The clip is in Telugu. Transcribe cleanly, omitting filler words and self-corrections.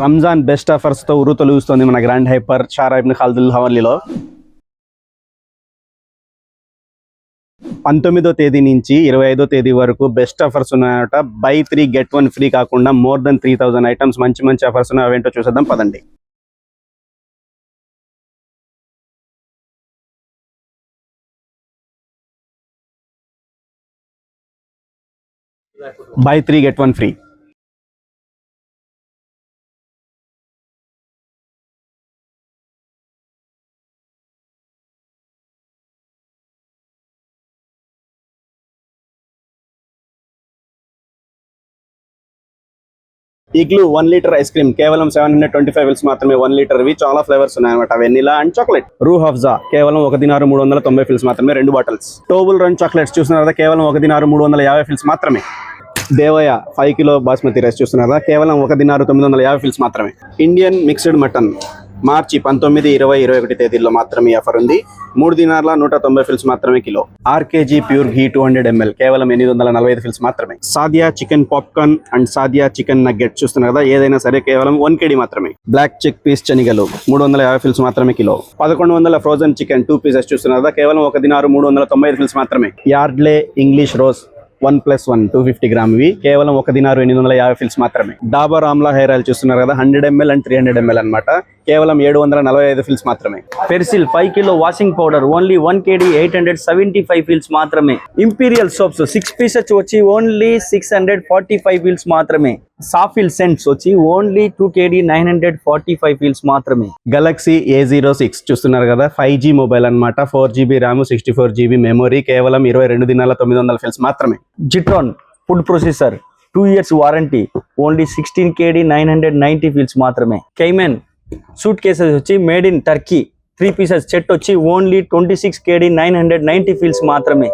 రంజాన్ బెస్ట్ ఆఫర్స్తో ఉరుతొలుగుస్తుంది మన గ్రాండ్ హైపర్ షారా ఇబ్న్ ఖాల్దుల్ హవాలీలో. 19వ తేదీ నుంచి 25వ తేదీ వరకు బెస్ట్ ఆఫర్స్ ఉన్నాయట. బై 3 get 1 ఫ్రీ కాకుండా మోర్ దెన్ 3000 ఐటమ్స్ మంచి మంచి ఆఫర్స్ ఉన్నాయి. అవేంటో చూసేద్దాం పదండి. By 3 get 1 free. Igloo 1 litre ice cream కేవలం 725 ml మాత్రమే. 1 లీటర్ వి చాలా ఫ్లేవర్స్ ఉన్నాయన్నమాట. Vanilla and chocolate. రూ హఫ్జా కేవలం 1 దినారు 390 fils మాత్రమే, 2 బాటిల్స్. టోబుల్ రన్ చాక్లెట్స్ చూస్తున్నారా, కేవలం 1 దినారు 350 fils మాత్రమే. దేవయ్య 5 కిలో బాస్మతి రైస్ చూస్తున్నారా, కేవలం 1 దినారు 950 fils మాత్రమే. ఇండియన్ మిక్స్డ్ మటన్ మార్చి 19, 20, 21 తేదీల్లో మాత్రమే ఆఫర్ ఉంది. 3 దినార్ల 190 fils మాత్రమే కిలో. ఆర్కేజీ ప్యూర్ ఘీ 200 ml కేవలం 845 fils మాత్రమే. Sadia chicken popcorn and Sadia chicken nugget చూస్తున్నారు కదా, ఏదైనా సరే కేవలం 1 kg మాత్రమే. బ్లాక్ చిక్ పీస్ శనిగలు 350 fils మాత్రమే కిలో. 1100 ఫ్రోజన్ చికెన్ 2 pieces చూస్తున్నారు కదా, కేవలం 1 దినారు 395 fils మాత్రమే. యార్డ్లే ఇంగ్లీష్ రోజ్ 1+1 250 గ్రామ్వి కేవలం 1 దినారు 850 fils మాత్రమే. డాబర్ ఆమ్లా హెయిర్ ఆయిల్ చూస్తున్నారు కదా, 100 ml అండ్ 300 ml అన్నమాట, కేవలం 745 fils మాత్రమే. పెర్సిల్ 5 kilo washing powder only 1 kg 875 fils మాత్రమే. ఇంపీరియల్ సోప్స్ 6 pieces వచ్చి ఓన్లీ 645 fils మాత్రమే. సాఫిల్ సెంట్స్ వచ్చి ఓన్లీ 2 kg 945 fils మాత్రమే. గెలాక్సీ A06 చూస్తున్నారు కదా, 5G మొబైల్ అన్నమాట, 4GB ర్యామ్ 64GB మెమొరీ, కేవలం 22 దినాల 900 fils మాత్రమే. జిట్రాన్ food processor 2 years warranty only 16 kg 990 fils మాత్రమే. కైమెన్ సూట్ కేసెస్ వచ్చి made in Turkey 3 pieces set వచ్చి ఓన్లీ 26 kg 990 fils మాత్రమే.